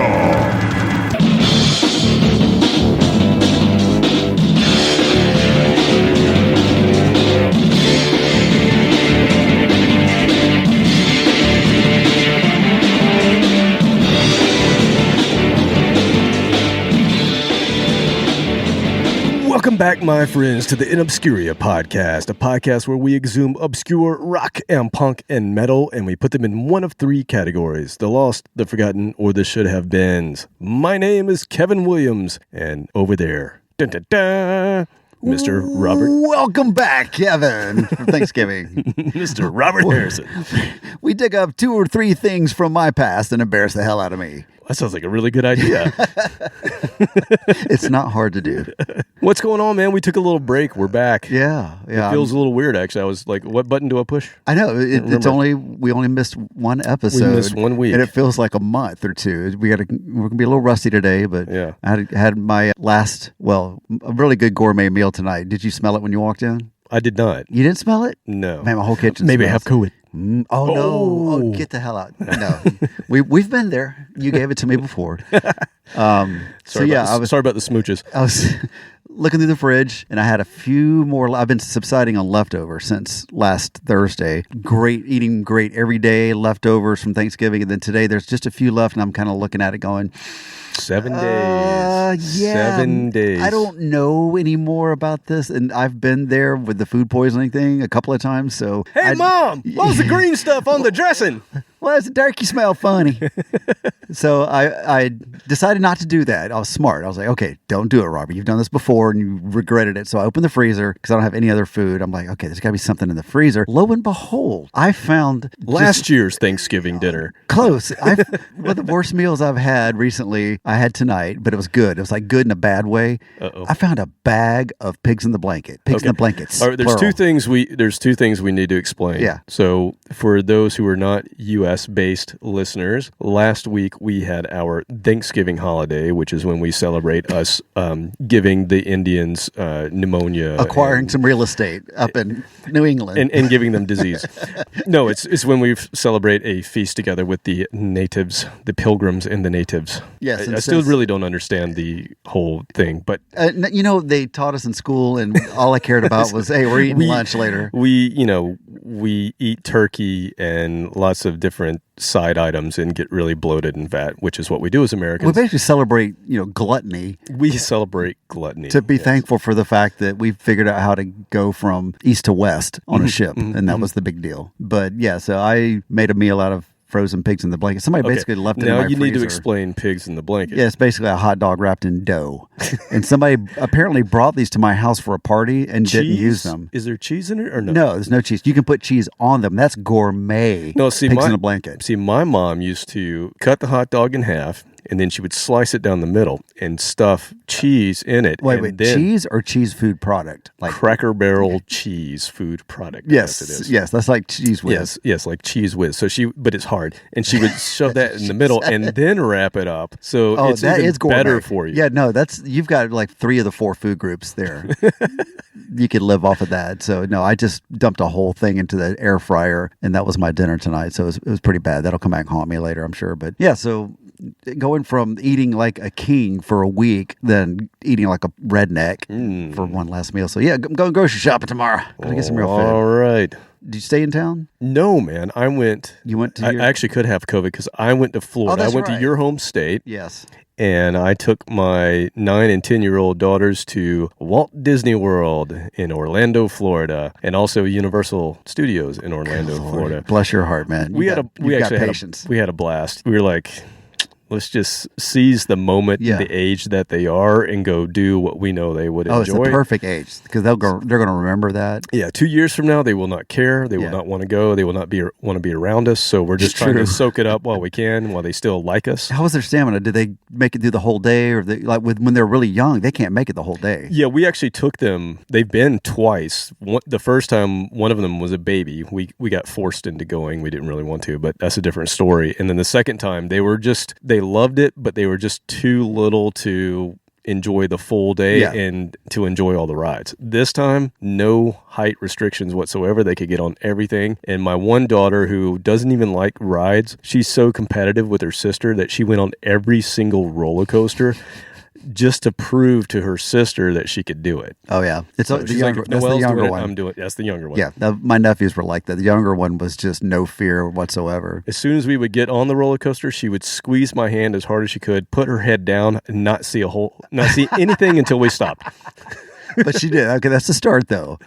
InObscuria. Welcome back, my friends, to the InObscuria podcast, a podcast where we exhume obscure rock and punk and metal, and we put them in one of three categories: the lost, the forgotten, or the should have beens. My name is Kevin Williams, and over there, dun, dun, dun, Mr. Robert. Welcome back, Kevin, for Thanksgiving. Mr. Robert Harrison. We dig up 2 or 3 things from my past and embarrass the hell out of me. That sounds like a really good idea. It's not hard to do. What's going on, man? We took a little break. We're back. Yeah. It feels a little weird, actually. I was like, what button do I push? I know. We only missed one episode. We missed 1 week. And it feels like a month or two. We're going to be a little rusty today, but yeah. I had my last, a really good gourmet meal tonight. Did you smell it when you walked in? I did not. You didn't smell it? No. Man, my whole kitchen Maybe smells. I have COVID. No! Oh, get the hell out! No, we've been there. You gave it to me before. Sorry about the smooches. I was looking through the fridge, and I had a few more. I've been subsiding on leftovers since last Thursday. Eating great every day. Leftovers from Thanksgiving, and then today there's just a few left, and I'm kind of looking at it, going, 7 days. Yeah. 7 days. I don't know any more about this, and I've been there with the food poisoning thing a couple of times. So, hey, Mom, what was the green stuff on the dressing? Well, it's a turkey smell funny. So I decided not to do that. I was smart. I was like, okay, don't do it, Robert. You've done this before and you regretted it. So I opened the freezer because I don't have any other food. I'm like, okay, there's got to be something in the freezer. Lo and behold, I found last year's Thanksgiving dinner. Close. One of the worst meals I've had recently, I had tonight, but it was good. It was like good in a bad way. Uh-oh. I found a bag of pigs in the blanket. Pigs in the blankets. All right, there's two things we need to explain. Yeah. So for those who are not US-based listeners, last week we had our Thanksgiving holiday, which is when we celebrate us giving the Indians pneumonia, acquiring some real estate up in New England, and giving them disease. No, it's when we celebrate a feast together with the natives, the pilgrims, and the natives. Yes, I still really don't understand the whole thing, but they taught us in school, and all I cared about was, hey, we're eating lunch later. We eat turkey and lots of different side items and get really bloated and fat, which is what we do as Americans. We basically celebrate, gluttony. We celebrate gluttony. To be thankful for the fact that we figured out how to go from east to west on a ship, and that was the big deal. But yeah, so I made a meal out of frozen pigs in the blanket. Somebody basically left it in my freezer. Now you need to explain pigs in the blanket. Yeah, it's basically a hot dog wrapped in dough. And somebody apparently brought these to my house for a party and didn't use them. Is there cheese in it or no? No, there's no cheese. You can put cheese on them. That's gourmet. No, see, pigs in a blanket. See, my mom used to cut the hot dog in half, and then she would slice it down the middle and stuff cheese in it. Wait, cheese or cheese food product? Like Cracker Barrel cheese food product. Yes, it is. Yes, that's like Cheese Whiz. Yes, like Cheese Whiz. So but it's hard, and she would shove that in the middle and then wrap it up. So it's that even is gourmet. Better for you. Yeah, no, you've got like 3 of the 4 food groups there. You could live off of that. So no, I just dumped a whole thing into the air fryer, and that was my dinner tonight. So it was pretty bad. That'll come back and haunt me later, I'm sure. But yeah, so going from eating like a king for a week, then eating like a redneck for one last meal. So yeah, I'm going grocery shopping tomorrow. Gotta get some real food. All right. Did you stay in town? No, man. I went. You went to I actually could have COVID because I went to Florida. Oh, that's I went right. to your home state. Yes. And I took my 9 and 10-year-old daughters to Walt Disney World in Orlando, Florida, and also Universal Studios in Orlando, Florida. Bless your heart, man. We actually had a blast. We were like, let's just seize the moment, the age that they are, and go do what we know they would enjoy. Oh, it's the perfect age because they're going to remember that. Yeah, 2 years from now, they will not care. They will not want to go. They will not want to be around us. So we're just trying to soak it up while we can, while they still like us. How was their stamina? Did they make it through the whole day, or when they're really young, they can't make it the whole day? Yeah, we actually took them. They've been twice. The first time, one of them was a baby. We got forced into going. We didn't really want to, but that's a different story. And then the second time, they loved it, but they were just too little to enjoy the full day Yeah. and to enjoy all the rides. This time, no height restrictions whatsoever. They could get on everything. And my one daughter, who doesn't even like rides, she's so competitive with her sister that she went on every single roller coaster just to prove to her sister that she could do it. Oh yeah, it's So the she's younger, like, if that's the Noelle's younger doing it, one. I'm doing it. That's the younger one. Yeah, my nephews were like that. The younger one was just no fear whatsoever. As soon as we would get on the roller coaster, she would squeeze my hand as hard as she could, put her head down, and not see anything until we stopped. But she did. Okay, that's the start, though.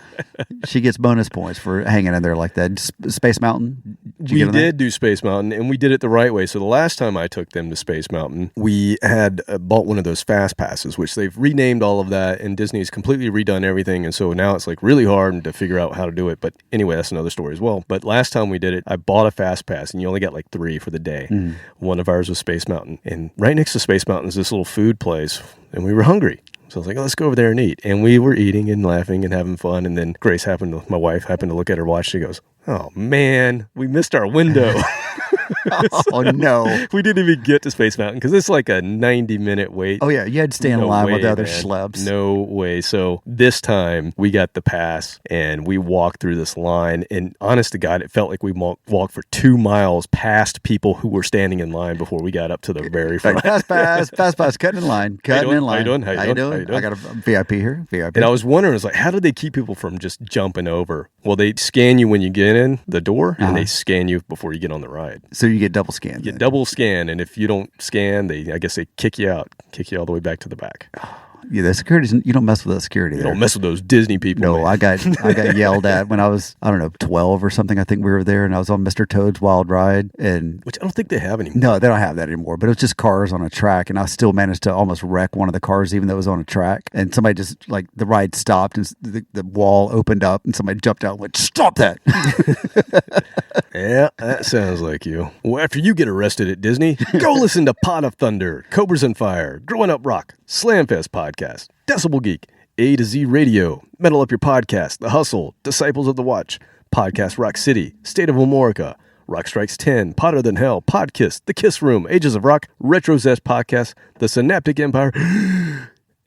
She gets bonus points for hanging in there like that. Space Mountain? We did do Space Mountain, and we did it the right way. So the last time I took them to Space Mountain, we had bought one of those fast passes, which they've renamed all of that, and Disney's completely redone everything. And so now it's like really hard to figure out how to do it. But anyway, that's another story as well. But last time we did it, I bought a fast pass, and you only got like 3 for the day. One of ours was Space Mountain. And right next to Space Mountain is this little food place, and we were hungry. So I was like, let's go over there and eat. And we were eating and laughing and having fun. And then my wife happened to look at her watch. She goes, oh, man, we missed our window. Oh, no. We didn't even get to Space Mountain because it's like a 90-minute wait. Oh, yeah. You had to stay in line with the other schlubs. No way. So this time we got the pass and we walked through this line. And honest to God, it felt like we walked for 2 miles past people who were standing in line before we got up to the very front. Fast pass, cutting in line. How you doing? I got a VIP here. VIP. And I was wondering, how do they keep people from just jumping over? Well, they scan you when you get in the door, and they scan you before you get on the ride. So you get double scanned. You get double scan, and if you don't scan, I guess they kick you out, all the way back to the back. Yeah, the security, you don't mess with that security there. You don't mess with those Disney people. No, man. I got yelled at when I was, 12 or something. I think we were there, and I was on Mr. Toad's Wild Ride, which I don't think they have anymore. No, they don't have that anymore. But it was just cars on a track, and I still managed to almost wreck one of the cars, even though it was on a track. And somebody just the ride stopped, and the wall opened up, and somebody jumped out and went, "Stop that!" Yeah, that sounds like you. Well, after you get arrested at Disney, go listen to Pot of Thunder, Cobras and Fire, Growing Up Rock, Slamfest Podcast, Decibel Geek, A to Z Radio, Metal Up Your Podcast, The Hustle, Disciples of the Watch, Podcast Rock City, State of Amorica, Rock Strikes 10, Potter Than Hell, Podkiss, The Kiss Room, Ages of Rock, Retro Zest Podcast, The Synaptic Empire,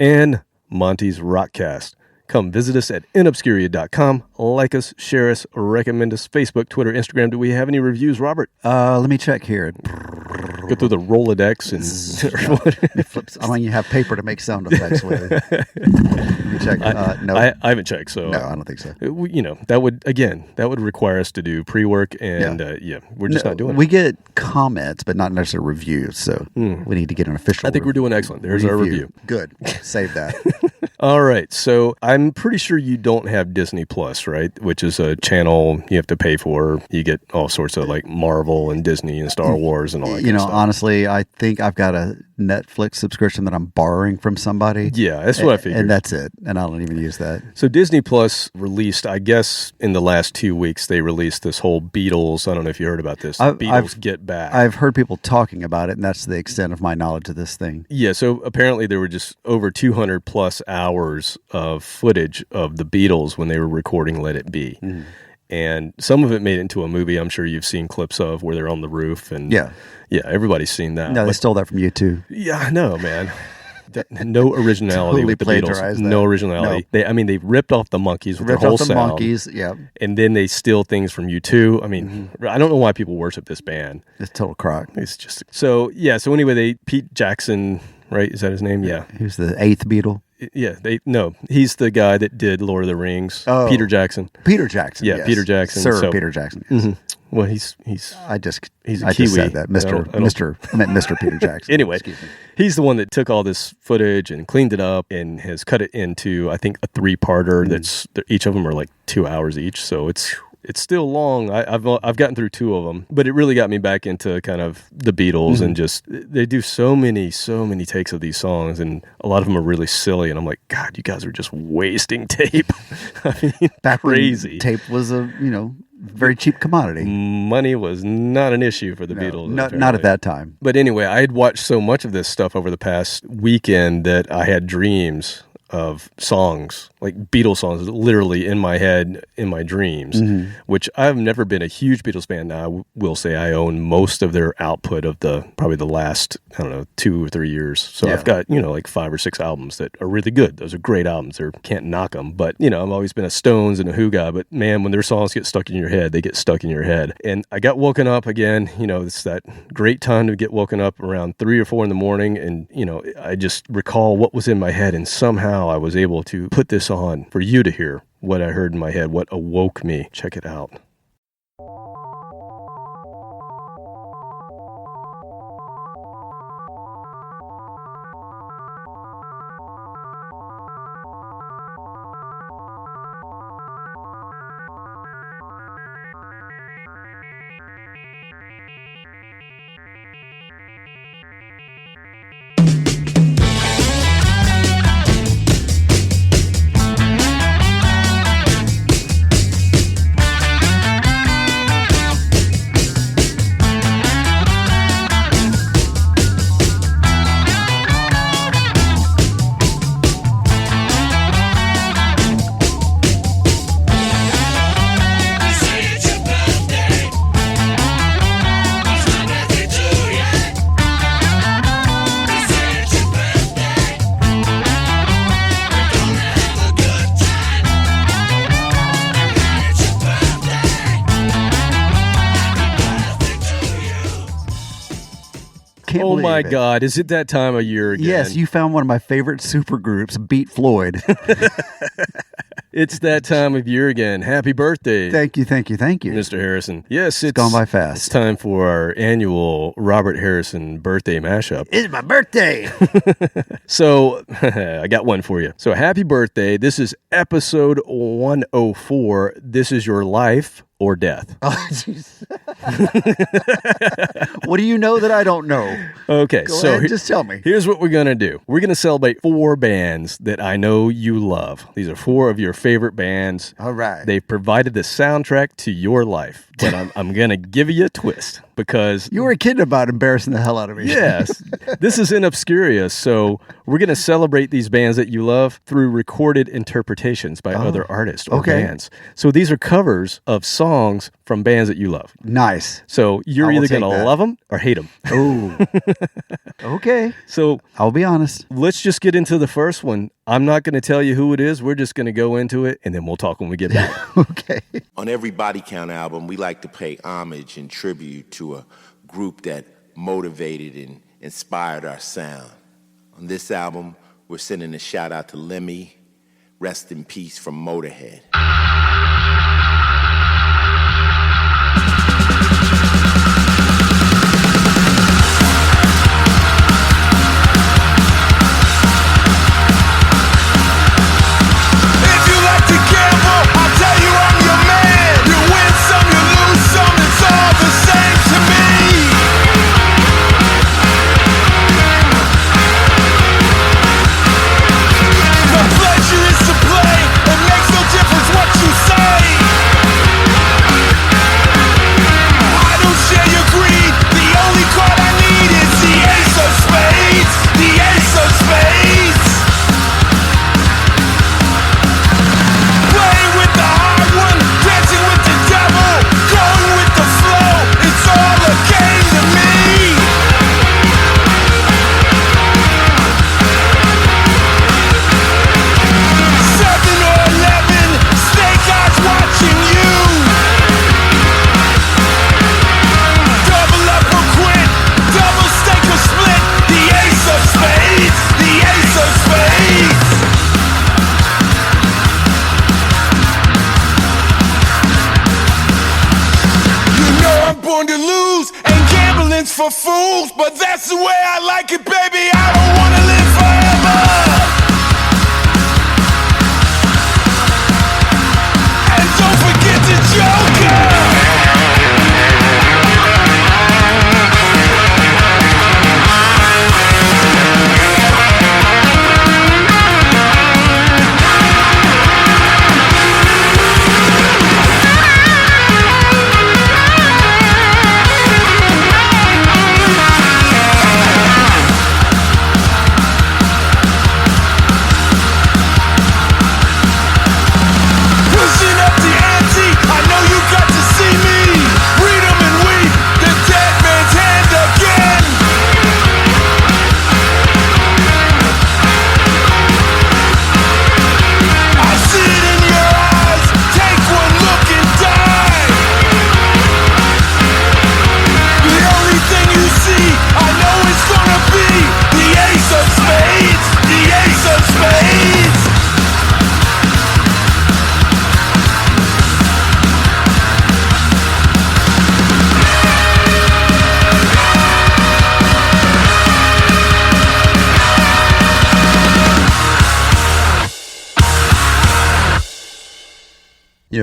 and Monty's Rockcast. Come visit us at InObscuria.com. Like us, share us, recommend us. Facebook, Twitter, Instagram. Do we have any reviews, Robert? Let me check here. Go through the Rolodex and It flips. I don't even have paper to make sound effects with. Let me check. No, I haven't checked. So no, I don't think so. That would require us to do pre-work, and we're just not doing it. We get comments, but not necessarily reviews. So we need to get an official. I think we're doing excellent. There's our review. Good. Save that. All right. So I'm pretty sure you don't have Disney Plus, right? Which is a channel you have to pay for. You get all sorts of like Marvel and Disney and Star Wars and all that kind of stuff. Honestly, I think I've got a Netflix subscription that I'm borrowing from somebody. Yeah, that's what I figured. And that's it. And I don't even use that. So Disney Plus released, I guess, in the last 2 weeks, they released this whole Beatles. I don't know if you heard about this. Beatles Get Back. I've heard people talking about it, and that's the extent of my knowledge of this thing. Yeah, so apparently there were just over 200 plus hours of footage of the Beatles when they were recording Let It Be. And some of it made it into a movie I'm sure you've seen clips of where they're on the roof. And yeah, everybody's seen that. No, they stole that from you too. Yeah, I know, man. No originality totally with the Beatles. That. No originality. No. They ripped off the Monkees with their whole sound. Monkees, yeah. And then they steal things from U2. I mean, I don't know why people worship this band. It's total crock. It's just so anyway, Pete Jackson, right? Is that his name? Yeah. Who's the 8th Beatle? Yeah, he's the guy that did Lord of the Rings. Oh, Peter Jackson. Peter Jackson. Yeah, yes. Peter Jackson. Sir Peter Jackson. Yes. Well, he's he's a Kiwi. Kiwi. Said that, I meant Mr. Peter Jackson. Anyway, he's the one that took all this footage and cleaned it up and has cut it into, I think, a 3-parter. That's each of them are like 2 hours each, so it's still long. I've gotten through 2 of them, but it really got me back into kind of the Beatles and just they do so many takes of these songs, and a lot of them are really silly. And I'm like, God, you guys are just wasting tape. I mean, back crazy. When tape was a very cheap commodity. Money was not an issue for the Beatles. Not at that time. But anyway, I had watched so much of this stuff over the past weekend that I had dreams of songs, like Beatles songs literally in my head, in my dreams, which I've never been a huge Beatles fan. Now, I will say I own most of their output of probably the last, 2 or 3 years. So I've got, like 5 or 6 albums that are really good. Those are great albums. They can't knock them. But, I've always been a Stones and a Who guy. But man, when their songs get stuck in your head, they get stuck in your head. And I got woken up again. It's that great time to get woken up around 3 or 4 in the morning. And, I just recall what was in my head. And somehow I was able to put this on for you to hear what I heard in my head, what awoke me. Check it out. Oh my God, is it that time of year again? Yes, you found one of my favorite supergroups, beat Floyd. It's that time of year again. Happy birthday. Thank you. Mr. Harrison. Yes, it's gone by fast. It's time for our annual Robert Harrison birthday mashup. It's my birthday. So, I got one for you. So, happy birthday. This is episode 104. This is your life or death. Oh, jeez. What do you know that I don't know? Okay, Go ahead, just tell me. Here's what we're going to do. We're going to celebrate 4 bands that I know you love. These are 4 of your favorite bands. All right. They've provided the soundtrack to your life. But I'm going to give you a twist because... You were kidding about embarrassing the hell out of me. Yes. This is InObscuria. So we're going to celebrate these bands that you love through recorded interpretations by other artists or bands. So these are covers of songs from bands that you love. Nice. So you're either going to love them or hate them. Oh. Okay. So I'll be honest. Let's just get into the first one. I'm not going to tell you who it is. We're just going to go into it, and then we'll talk when we get back. Okay. On every Body Count album, we like to pay homage and tribute to a group that motivated and inspired our sound. On this album, we're sending a shout out to Lemmy. Rest in peace from Motorhead. For fools, but that's the way I like it, baby. I don't wanna live forever. And don't forget the Joker.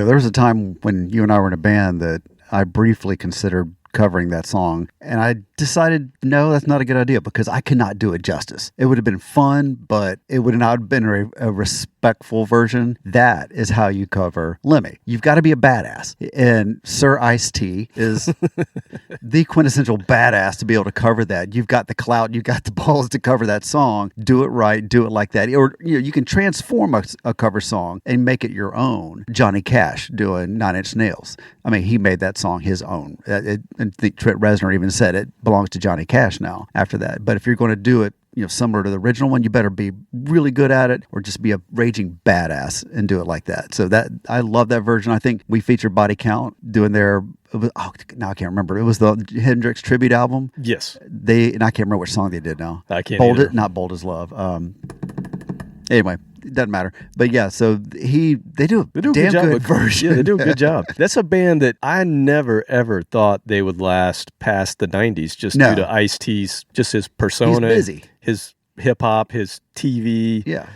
There was a time when you and I were in a band that I briefly considered covering that song, and I decided, no, that's not a good idea because I could not do it justice. It would have been fun, but it would not have been a respectful version. That is how you cover Lemmy. You've got to be a badass, and Sir Ice-T is the quintessential badass to be able to cover that. You've got the clout, you've got the balls to cover that song. Do it right, do it like that. Or you can transform a cover song and make it your own. Johnny Cash doing 9 Inch Nails. I mean, he made that song his own. And I think Trent Reznor even said it belongs to Johnny Cash now after that. But if you're going to do it, similar to the original one, you better be really good at it or just be a raging badass and do it like that. So that I love that version. I think we featured Body Count doing their now I can't remember. It was the Hendrix tribute album. Yes. And I can't remember which song they did now. I can't either. Not Bold as Love. Anyway, it doesn't matter. But yeah, so they do a damn good version. Yeah, they do a good job. That's a band that I never, ever thought they would last past the 90s just due to Ice-T's, just his persona. He's busy. His hip-hop, his TV. Yeah.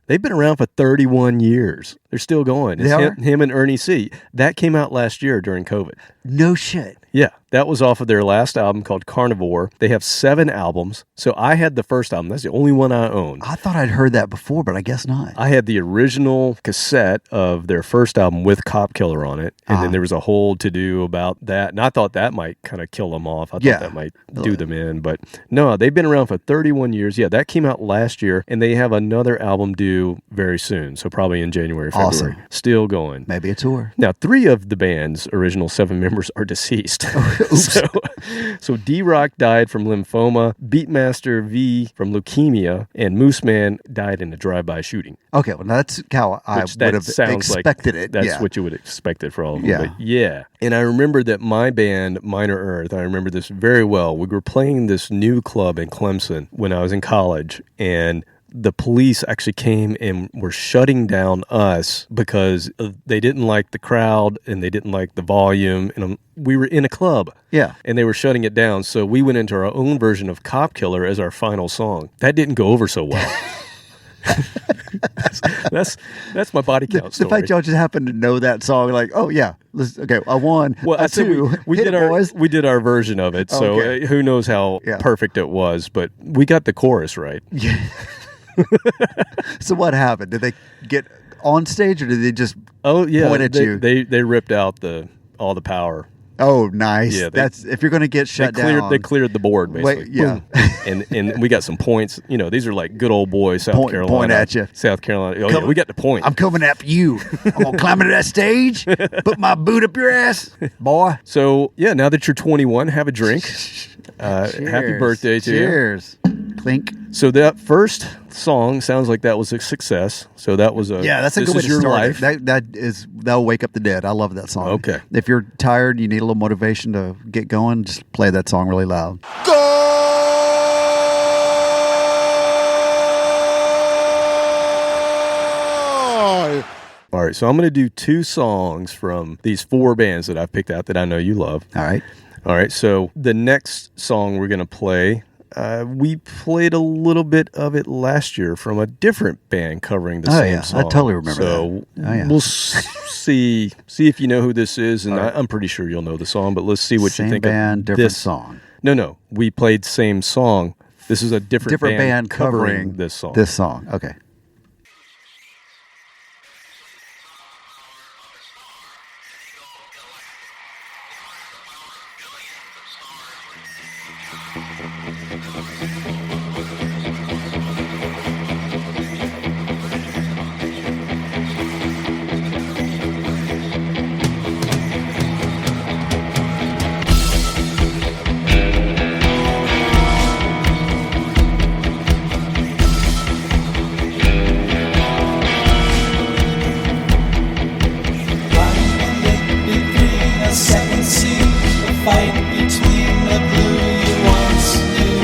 They've been around for 31 years. They're still going. It's him and Ernie C. That came out last year during COVID. No shit. Yeah, that was off of their last album called Carnivore. They have 7 albums. So I had the first album. That's the only one I own. I thought I'd heard that before, but I guess not. I had the original cassette of their first album with Cop Killer on it. And then there was a whole to-do about that. And I thought that might kind of kill them off. I thought that might do them in. But no, they've been around for 31 years. Yeah, that came out last year. And they have another album due very soon. So probably in January, February. Awesome. Still going. Maybe a tour. Now, 3 of the band's original 7 members are deceased. Oops. So D-Rock died from lymphoma, Beatmaster V from leukemia, and Moose Man died in a drive-by shooting. Okay, well, that's how I would have expected it. That's what you would expect it for all of them. Yeah. But yeah. And I remember that my band, Minor Earth, I remember this very well. We were playing this new club in Clemson when I was in college, and the police actually came and were shutting down us because they didn't like the crowd and they didn't like the volume. And we were in a club. Yeah. And they were shutting it down. So we went into our own version of Cop Killer as our final song. That didn't go over so well. that's my Body Count story. The fact y'all just happened to know that song, like, oh yeah, I won. Well, I said we did our version of it, so who knows how perfect it was, but we got the chorus right. Yeah. So what happened? Did they get on stage or did they just point at you? They ripped out all the power. Oh, nice. Yeah, that's if you're going to get shut down. They cleared the board basically. Yeah, and we got some points. These are like good old boys, South Carolina. Point at you, South Carolina. Oh, we got the point. I'm coming after you. I'm gonna climb into that stage, put my boot up your ass, boy. So yeah, now that you're 21, have a drink. Happy birthday to you. Cheers. Clink. So that first song sounds like that was a success. So that was that's a good way to start it. That'll wake up the dead. I love that song. Okay. If you're tired, you need a little motivation to get going, just play that song really loud. Go! All right, so I'm going to do 2 songs from these 4 bands that I've picked out that I know you love. All right, so the next song we're going to play, we played a little bit of it last year from a different band covering the same song. I totally remember that. So we'll see if you know who this is, and I'm pretty sure you'll know the song, but let's see what you think band, of different this song. No, we played same song. This is a different band covering this song. This song, okay. Fight between the blue you once knew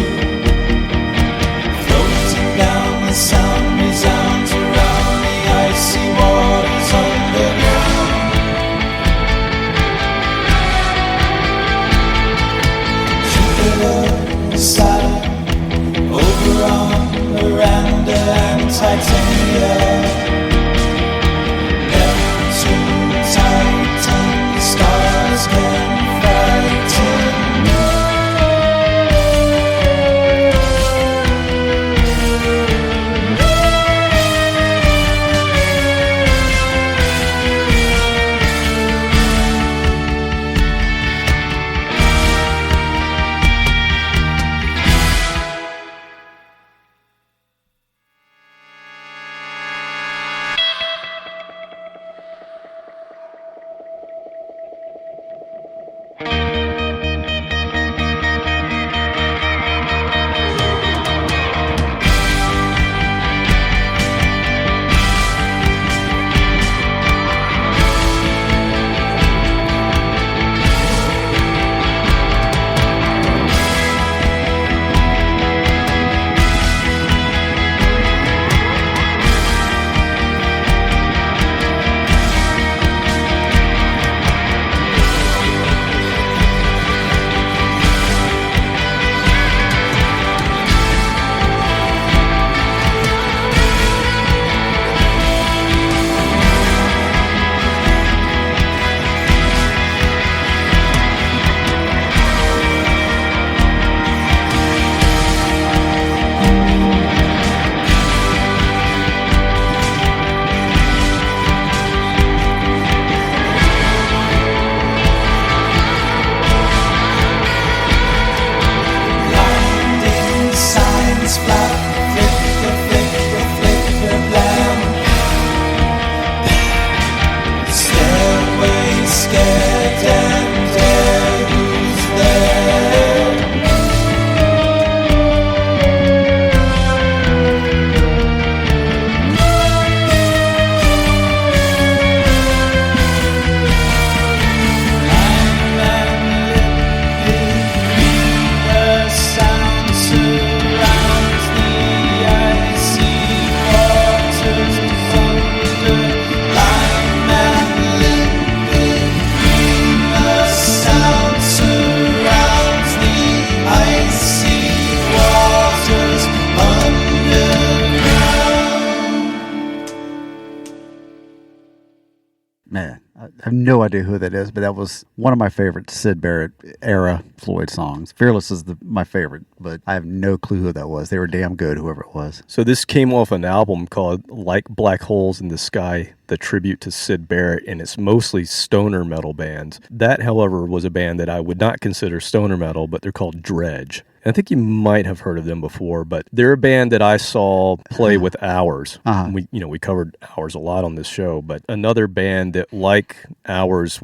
have no idea who that is, but that was one of my favorite Syd Barrett era Floyd songs. Fearless is my favorite, but I have no clue who that was. They were damn good, whoever it was. So this came off an album called Like Black Holes in the Sky, the tribute to Syd Barrett, and it's mostly stoner metal bands. That, however, was a band that I would not consider stoner metal, but they're called Dredge. I think you might have heard of them before, but they're a band that I saw play with Ours. We covered Ours a lot on this show, but another band that, like Ours,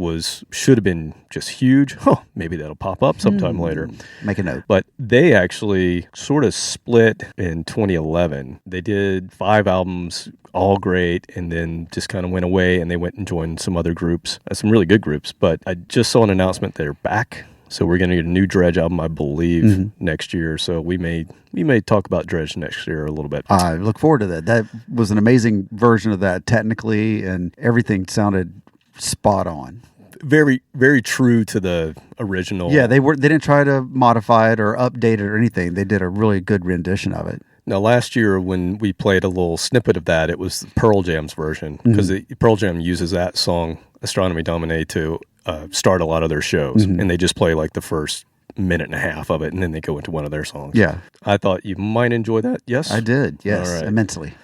should have been just huge. Maybe that'll pop up sometime later. Make a note. But they actually sort of split in 2011. They did 5 albums, all great, and then just kind of went away, and they went and joined some other groups, some really good groups. But I just saw an announcement they're back. So we're going to get a new Dredge album, I believe, next year. So we may talk about Dredge next year a little bit. I look forward to that. That was an amazing version of that technically, and everything sounded spot on. Very, very true to the original. Yeah, they didn't try to modify it or update it or anything. They did a really good rendition of it. Now, last year when we played a little snippet of that, it was Pearl Jam's version, because Pearl Jam uses that song, Astronomy Domine, to start a lot of their shows, and they just play like the first minute and a half of it, and then they go into one of their songs. Yeah. I thought you might enjoy that. Yes? I did, yes, All right. immensely.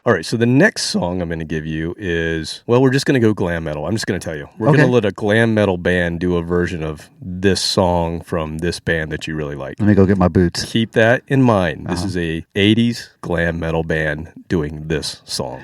All right, so the next song I'm going to give you is, well, we're just going to go glam metal. I'm just going to tell you. We're going to let a glam metal band do a version of this song from this band that you really like. Let me go get my boots. Keep that in mind. This is a 80s glam metal band doing this song.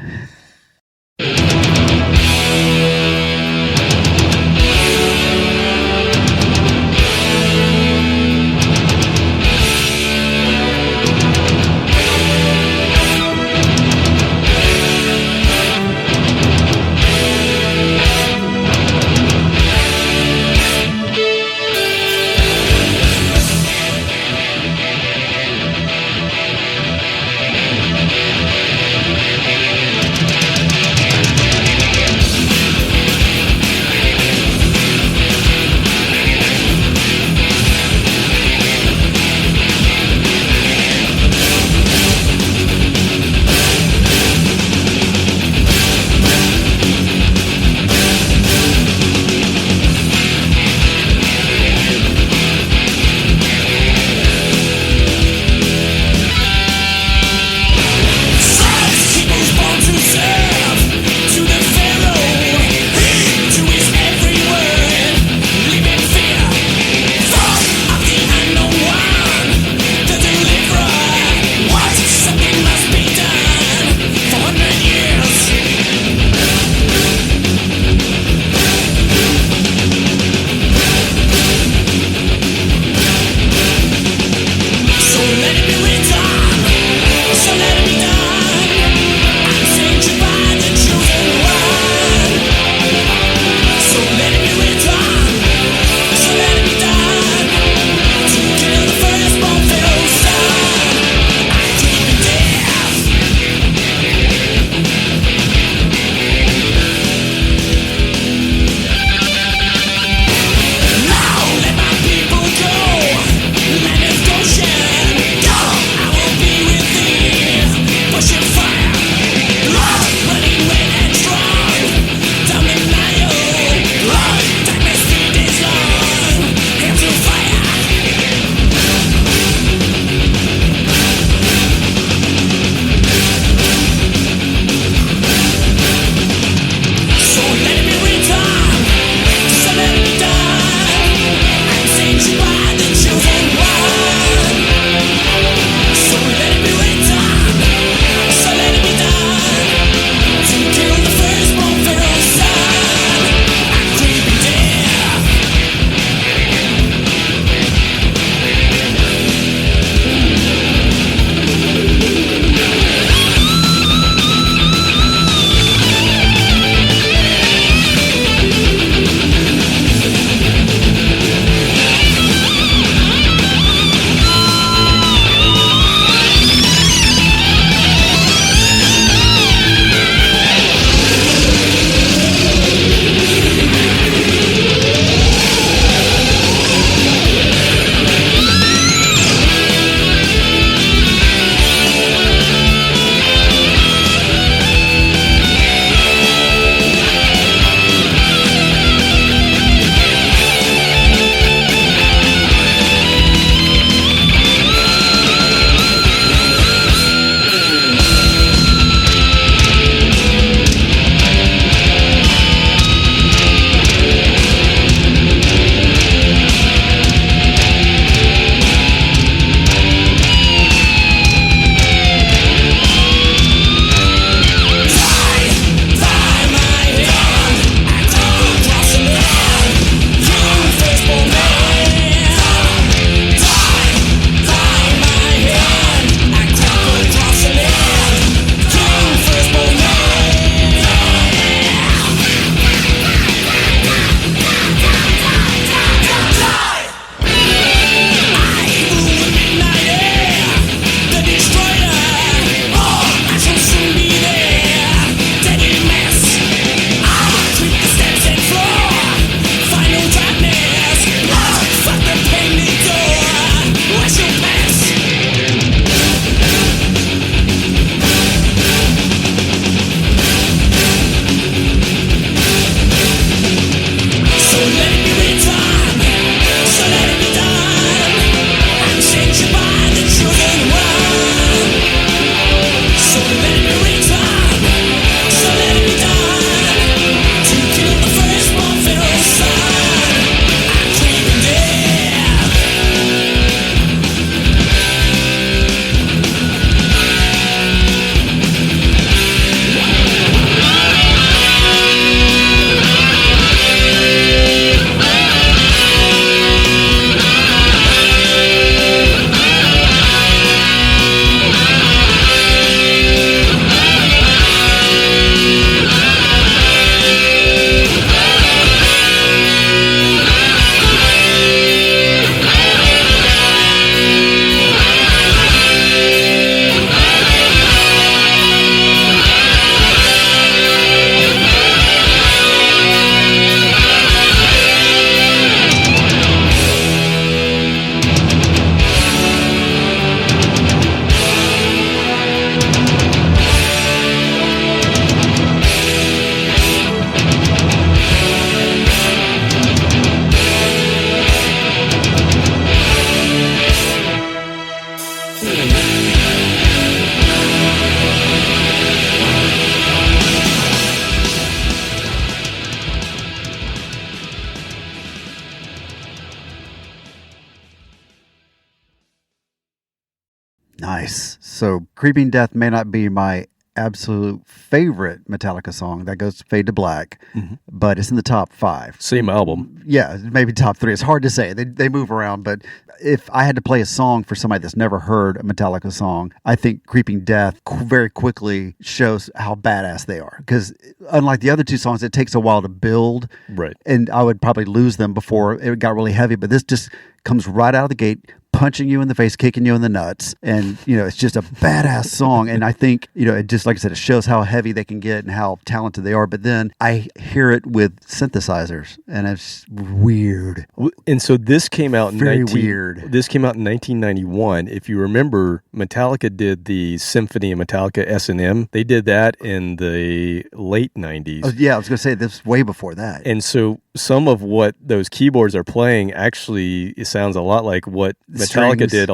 So Creeping Death may not be my absolute favorite Metallica song. That goes Fade to Black, but it's in the top 5. Same album. Yeah, maybe top 3. It's hard to say. They move around, but if I had to play a song for somebody that's never heard a Metallica song, I think Creeping Death very quickly shows how badass they are. Because unlike the other 2 songs, it takes a while to build. Right. And I would probably lose them before it got really heavy. But this just comes right out of the gate, punching you in the face, kicking you in the nuts. And, it's just a badass song. And I think, it just, like I said, it shows how heavy they can get and how talented they are. But then I hear it with synthesizers, and it's weird. And so this came out weird. This came out in 1991. If you remember, Metallica did the Symphony of Metallica S&M. They did that in the late 90s. Oh, yeah, I was going to say this way before that. And so some of what those keyboards are playing actually it sounds a lot like what Metallica did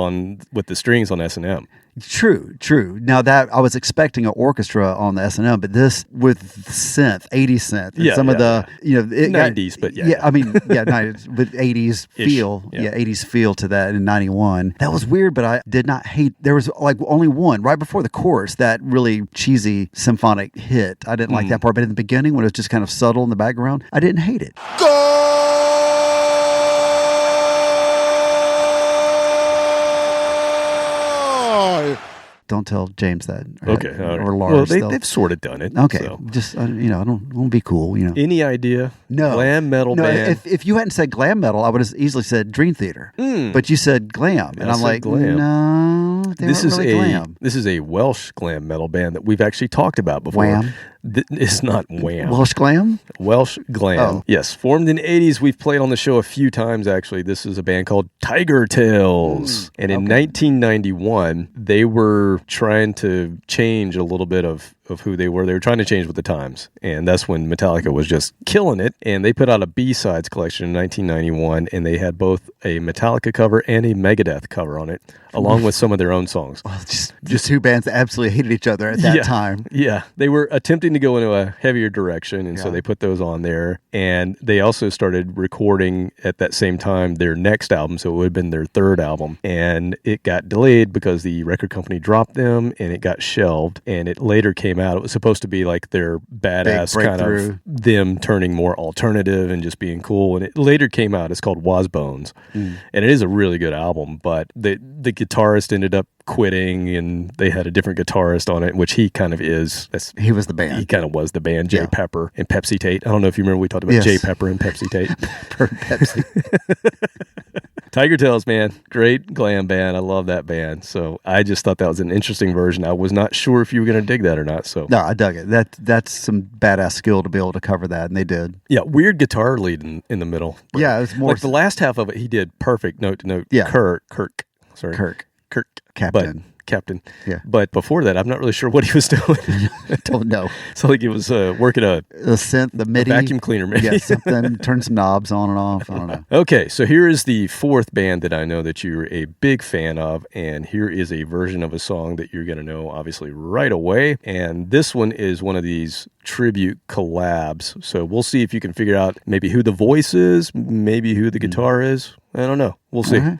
with the strings on S&M. True. Now that I was expecting an orchestra on the S&M, but this with synth, 80s synth, and some of the 90s, but I mean 90s with 80s feel, 80s feel to that in 91. That was weird, but I did not hate. There was like only one right before the chorus, that really cheesy symphonic hit. I didn't like that part, but in the beginning when it was just kind of subtle in the background, I didn't hate it. Don't tell James that. Okay. All right. Or Lars. Well, they've sort of done it. Okay. So. Just, I don't want to be cool, Any idea? No. Glam metal band? If you hadn't said glam metal, I would have easily said Dream Theater. But you said glam. And I'm like, glam. No, they weren't really glam. This is a Welsh glam metal band that we've actually talked about before. Wham? It's not Wham. Welsh glam? Welsh glam. Oh. Yes. Formed in the 80s. We've played on the show a few times, actually. This is a band called Tiger Tails. And in 1991, they were trying to change a little bit of who they were. They were trying to change with the times. And that's when Metallica was just killing it. And they put out a B-sides collection in 1991, and they had both a Metallica cover and a Megadeth cover on it, along with some of their own songs. Well, just 2 bands that absolutely hated each other at that time. Yeah. They were attempting to go into a heavier direction, and so they put those on there. And they also started recording at that same time their next album, so it would have been their 3rd album. And it got delayed because the record company dropped them, and it got shelved. And it later came out. It was supposed to be like their badass kind of them turning more alternative and just being cool. And it later came out. It's called Wazbones. And it is a really good album, but the guitarist ended up quitting, and they had a different guitarist on it, which he kind of is. He was the band. He kind of was the band, Jay Pepper and Pepsi Tate. I don't know if you remember we talked about Jay Pepper and Pepsi Tate. Pepsi. Tiger Tails, man. Great glam band. I love that band. So I just thought that was an interesting version. I was not sure if you were going to dig that or not. So no, I dug it. That's some badass skill to be able to cover that, and they did. Yeah, weird guitar lead in the middle. Yeah, it was more like the last half of it. He did perfect note to note. Yeah, Kirk. Captain. Yeah. But before that, I'm not really sure what he was doing. I don't know. So like he was working a synth, the MIDI. Vacuum cleaner, maybe. Yeah, something, turn some knobs on and off. I don't know. Okay, so here is the 4th band that I know that you're a big fan of, and here is a version of a song that you're going to know, obviously, right away. And this one is one of these tribute collabs. So we'll see if you can figure out maybe who the voice is, maybe who the guitar is. I don't know. We'll see. Right.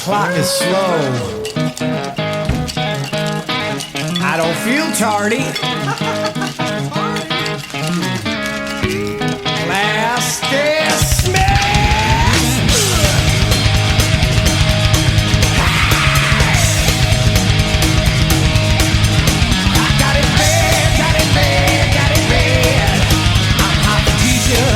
Clock is slow. I don't feel tardy. Class dismissed. I got it bad, got it bad, got it bad. I'm hot to teacher.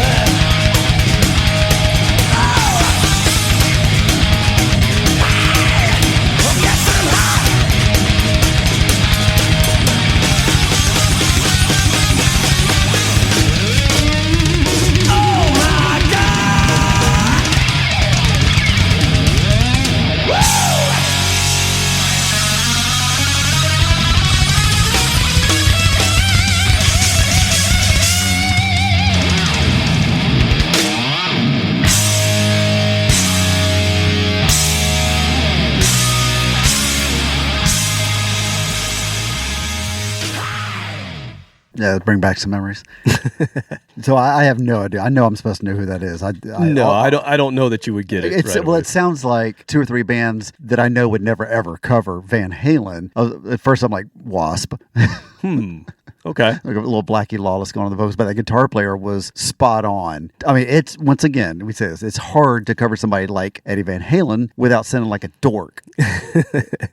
Yeah, bring back some memories. So I have no idea. I know I'm supposed to know who that is. I don't know that you would get it. Right It sounds like two or three bands that I know would never ever cover Van Halen. At first, I'm like Wasp. Okay. Like a little Blackie Lawless going on the vocals, but that guitar player was spot on. I mean, it's, once again, we say this, it's hard to cover somebody like Eddie Van Halen without sounding like a dork.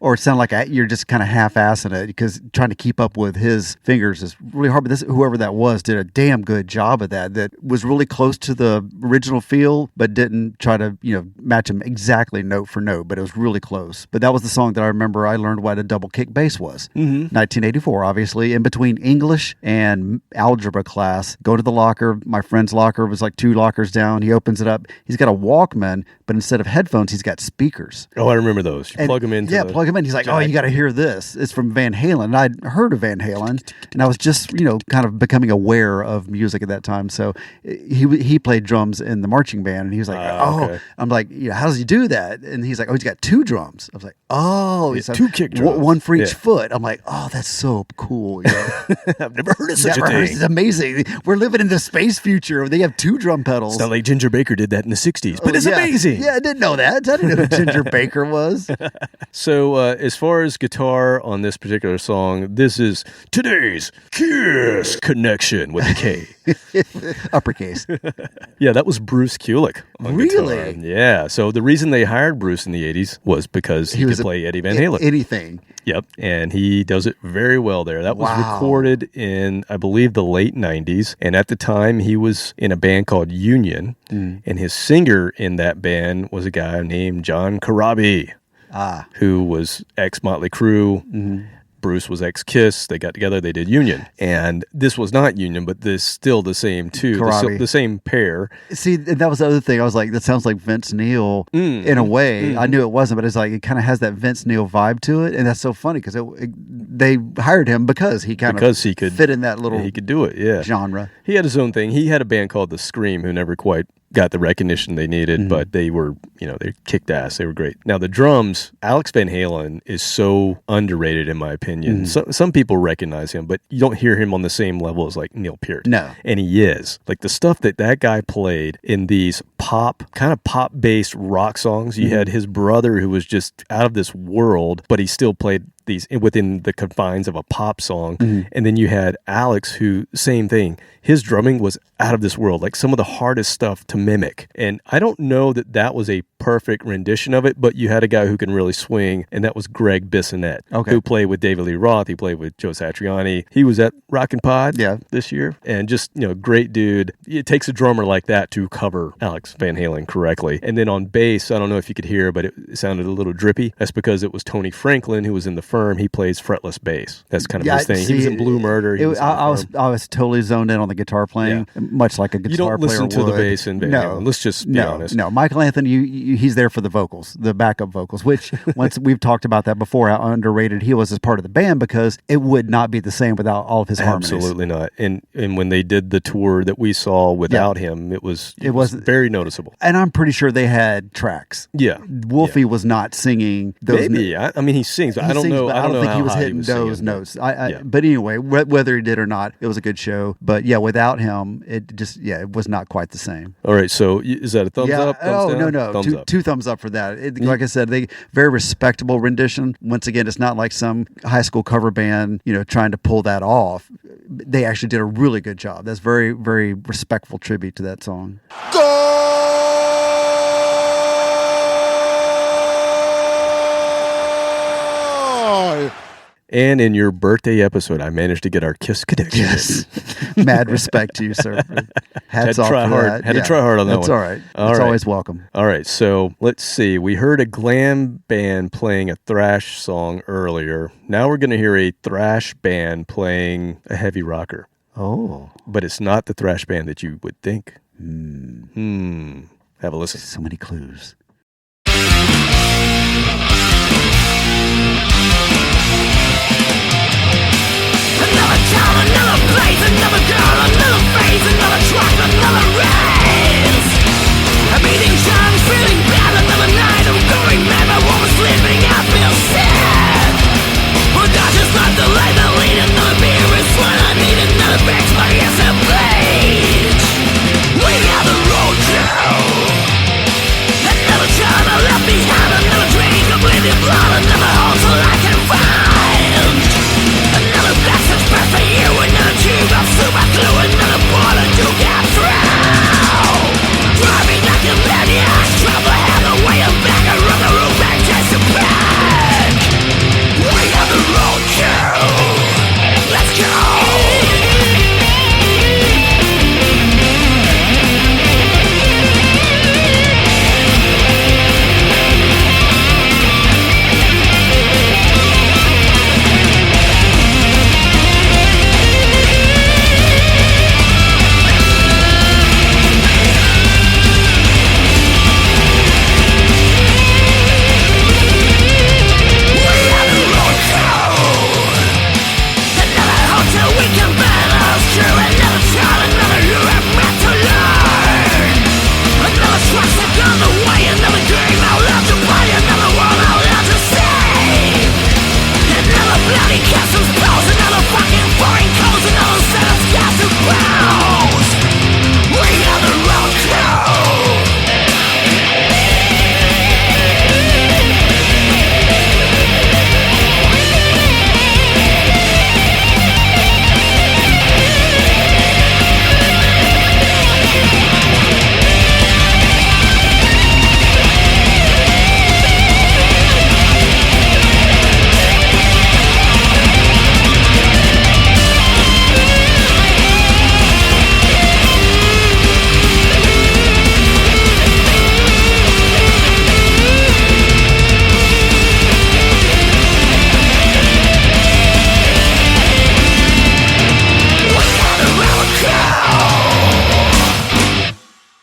Or sound like you're just kind of half-assing it, because trying to keep up with his fingers is really hard. But whoever that was did a damn good job of that. That was really close to the original feel, but didn't try to, match him exactly note for note, but it was really close. But that was the song that I remember I learned what a double kick bass was. 1984, obviously, in between English and algebra class. Go to the locker. My friend's locker was like 2 lockers down. He opens it up. He's got a Walkman, but instead of headphones, he's got speakers. Oh, I remember those. You plug them in. Yeah, plug them in. He's like, you got to hear this. It's from Van Halen. And I'd heard of Van Halen, and I was just, kind of becoming aware of music at that time. So he played drums in the marching band, and he was like, okay. I'm like, how does he do that? And he's like, he's got 2 drums. I was like, he's 2 kick drums. One for each foot. I'm like, that's so cool. I've never heard of such a thing. It's amazing. We're living in the space future. They have 2 drum pedals. It's not like Ginger Baker did that in the 60s, but it's amazing. Yeah, I didn't know that. I didn't know who Ginger Baker was. So as far as guitar on this particular song, this is today's Kiss Connection with the K. Uppercase. Yeah, that was Bruce Kulick on Really? guitar. Yeah, so the reason they hired Bruce in the 80s was because he could play Eddie Van Halen. Anything. Yep, and he does it very well there. That was recorded in, I believe, the late 90s, and at the time he was in a band called Union, and his singer in that band was a guy named John Corabi, who was ex-Motley Crue. Bruce was ex-Kiss. They got together. They did Union. And this was not Union, but this still the same too. The same pair. See, that was the other thing. I was like, that sounds like Vince Neil in a way. I knew it wasn't, but it's like, it kind of has that Vince Neil vibe to it. And that's so funny because they hired him because he kind of fit in that little he could do it, yeah. genre. He had his own thing. He had a band called The Scream who never quite got the recognition they needed, but they were, they kicked ass. They were great. Now the drums, Alex Van Halen is so underrated in my opinion. Some people recognize him, but you don't hear him on the same level as like Neil Peart. No. And he is. Like the stuff that guy played in these kind of pop-based rock songs. You had his brother who was just out of this world, but he still played these within the confines of a pop song. And then you had Alex who, same thing. His drumming was out of this world, like some of the hardest stuff to mimic. And I don't know that was a perfect rendition of it, but you had a guy who can really swing, and that was Greg Bissonette, who played with David Lee Roth. He played with Joe Satriani. He was at Rockin' Pod this year, and just, great dude. It takes a drummer like that to cover Alex Van Halen correctly. And then on bass, I don't know if you could hear, but it sounded a little drippy. That's because it was Tony Franklin, who was in the Firm. He plays fretless bass. That's kind of his thing. He was in Blue Murder. I was totally zoned in on the guitar playing, much like a guitar player would. You don't listen to the bass in Van Halen. Let's just be honest. No, Michael Anthony, he's there for the vocals, the backup vocals, which once we've talked about that before, how underrated he was as part of the band, because it would not be the same without all of his harmonies. Absolutely not. And when they did the tour that we saw without him, it was very noticeable. And I'm pretty sure they had tracks. Yeah. Wolfie was not singing those Maybe. I mean, he sings, but I don't know. I don't think he was hitting those notes. But anyway, whether he did or not, it was a good show. But yeah, without him, it was not quite the same. All right, so is that a thumbs up? Thumbs down? No. Thumbs up. Two thumbs up for that. Like I said, very respectable rendition. Once again, it's not like some high school cover band, trying to pull that off. They actually did a really good job. That's very, very respectful tribute to that song. And in your birthday episode, I managed to get our Kiss connection. Yes. Mad respect to you, sir. Hats off for that. Had to try hard on that one. That's all right. It's always welcome. All right, so let's see. We heard a glam band playing a thrash song earlier. Now we're going to hear a thrash band playing a heavy rocker. Oh. But it's not the thrash band that you would think. Have a listen. So many clues. Another town, another place, another girl, another face, another truck, another race. A beating sun, feeling bad, another night, I'm going mad, my woman's sleeping, I feel sad. But I just like the light, the lead, another beer is what I need, another fix, my ears and bleach. We are the road crew. Another child I left behind.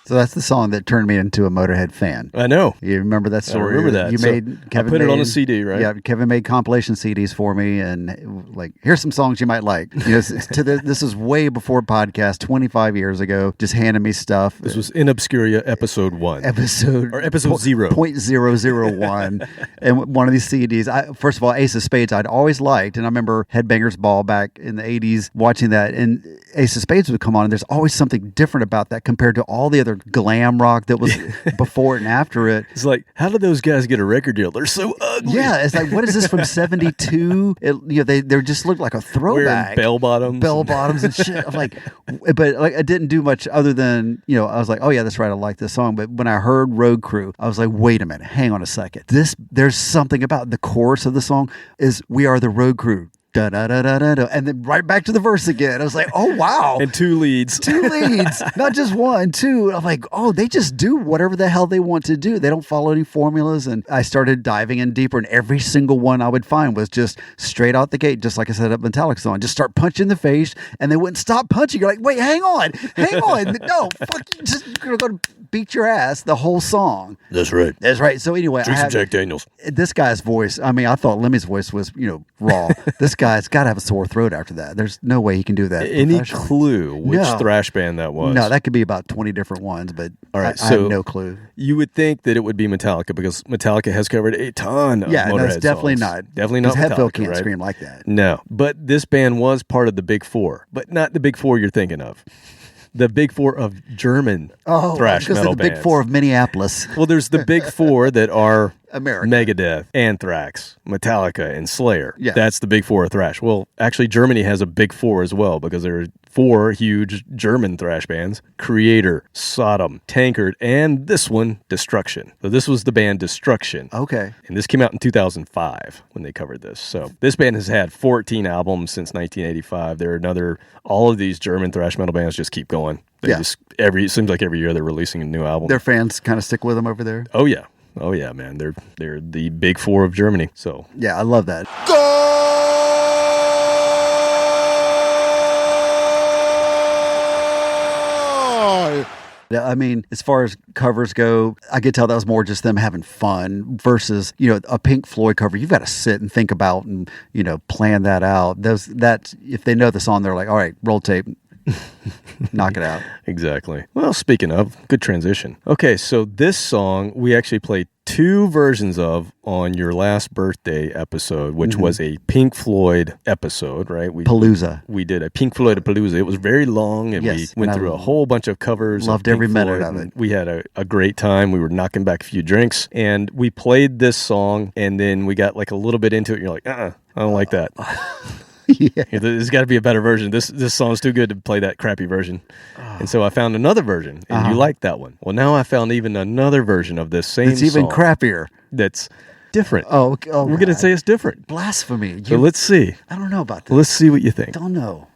So that's the song that turned me into a Motorhead fan. I know. You remember that story? I remember that. You So made Kevin I put it on made- a CD, right? Yeah, Kevin made compilation CDs for me, and like, here's some songs you might like. This is way before podcast, 25 years ago. Just handing me stuff. This was InObscuria episode 1. Episode 0. .001. And one of these CDs, first of all, Ace of Spades I'd always liked, and I remember Headbangers Ball back in the 80s watching that, and Ace of Spades would come on, and there's always something different about that compared to all the other glam rock that was before it and after it. It's like, how did those guys get a record deal? They're so ugly. Yeah, it's like, what is this from 72? They just look like a throwback. Wearing bell bottoms And shit. I'm like, but like, I didn't do much other than, I was like, oh yeah, that's right, I like this song. But when I heard Road Crew, I was like, wait a minute, hang on a second. There's something about the chorus of the song is "We are the Road Crew." Da, da, da, da, da, da, and then right back to the verse again. I was like, oh wow. And 2 leads. 2 leads, not just 1, 2. I'm like, oh, they just do whatever the hell they want to do. They don't follow any formulas. And I started diving in deeper, and every single one I would find was just straight out the gate, just like I said up Metallica song. Just start punching the face, and they wouldn't stop punching. You're like, wait, hang on. No, fuck you. Just you're going to beat your ass the whole song. That's right. That's right. So anyway, Drink some Jack Daniels. This guy's voice, I thought Lemmy's voice was, raw. This guy's got to have a sore throat after that. There's no way he can do that. Any clue which No. thrash band that was? No, that could be about 20 different ones, but All right, I have no clue. You would think that it would be Metallica because Metallica has covered a ton of Yeah, no, it's Motorhead definitely songs. not. Definitely not 'Cause Hetfield Metallica, can't right? scream like that. No, but this band was part of the Big Four, but not the Big Four you're thinking of. The Big Four of German thrash because metal of the Big bands. Four of Minneapolis. Well, there's the Big Four that are America. Megadeth, Anthrax, Metallica, and Slayer. Yeah. That's the Big Four of thrash. Well, actually, Germany has a Big Four as well because there are 4 huge German thrash bands: Creator, Sodom, Tankard, and this one, Destruction. So this was the band Destruction. Okay. And this came out in 2005 when they covered this. So this band has had 14 albums since 1985. There are all of these German thrash metal bands just keep going. They Yeah. it seems like every year they're releasing a new album. Their fans kind of stick with them over there. Oh yeah, man. They're the Big Four of Germany. So Yeah, I love that. Yeah, as far as covers go, I could tell that was more just them having fun versus, a Pink Floyd cover. You've got to sit and think about and, plan that out. If they know the song, they're like, all right, roll tape. Knock it out. Exactly. Well, speaking of, good transition. Okay, so this song we actually played 2 versions of on your last birthday episode, which was a Pink Floyd episode, right? Palooza. We did a Pink Floyd Palooza. It was very long, and Yes, we went and through a whole bunch of covers. Loved of Pink every minute Floyd, of and it. We had a great time. We were knocking back a few drinks, and we played this song, and then we got like a little bit into it, and you're like, I don't like that. Yeah. There's got to be a better version. This song's too good to play that crappy version. And so I found another version, and you liked that one. Well, now I found even another version of this same It's even song crappier. that's different. Oh, We're going to say it's different. blasphemy. So let's see. I don't know about this. Let's see what you think. Don't know.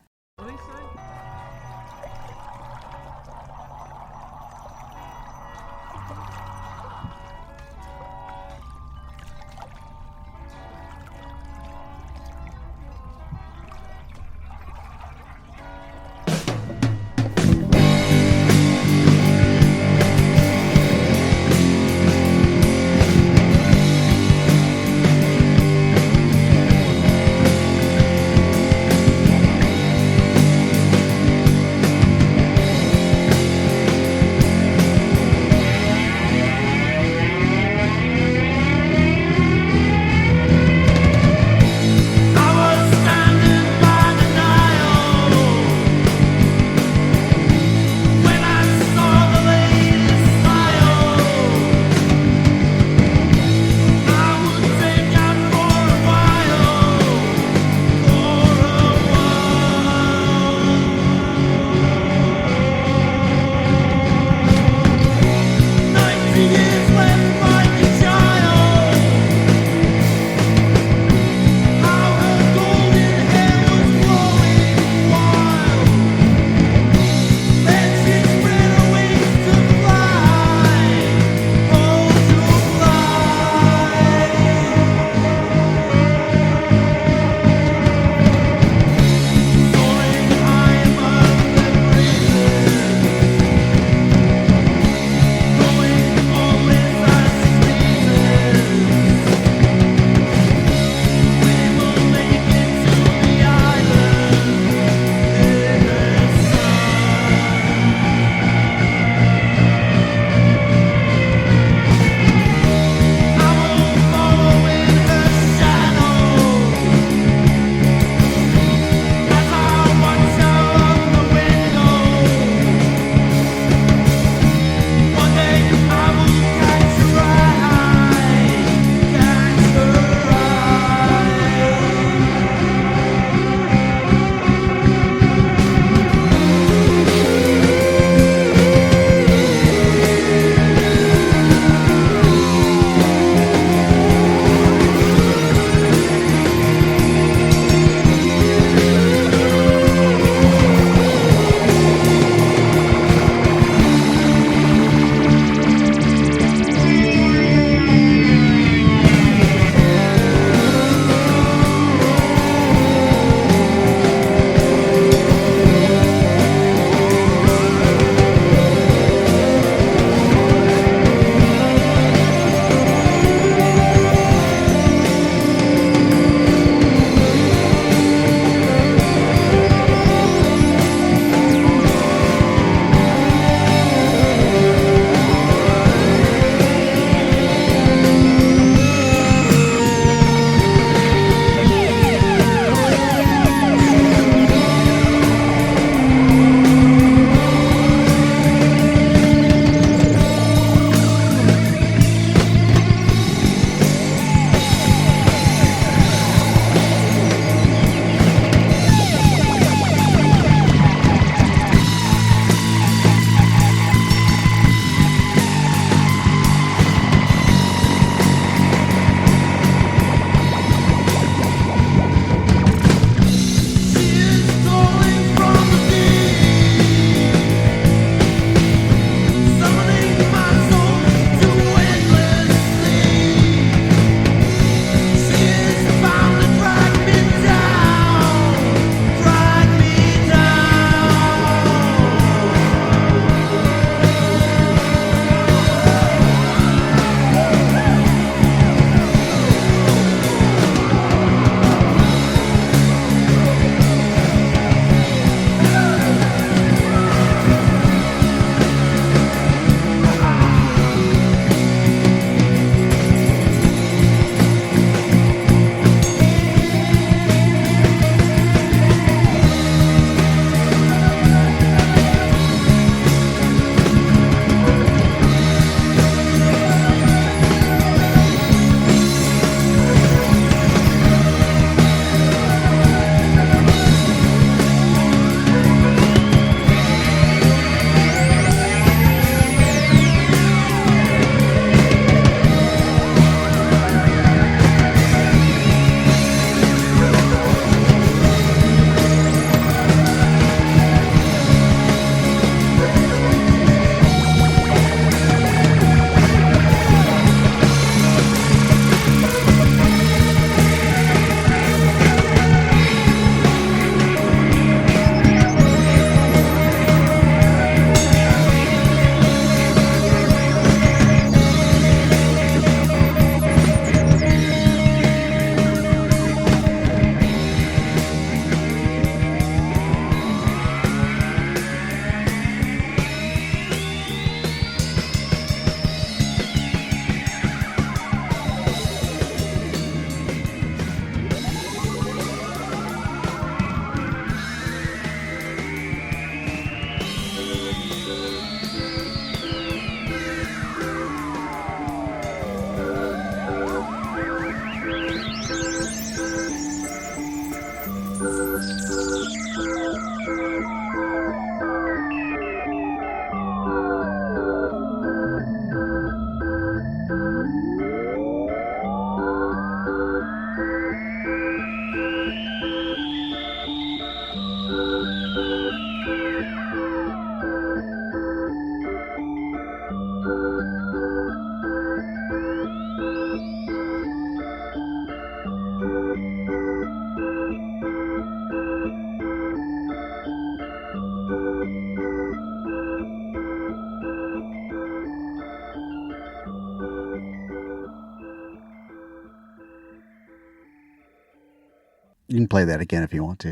You can play that again if you want to.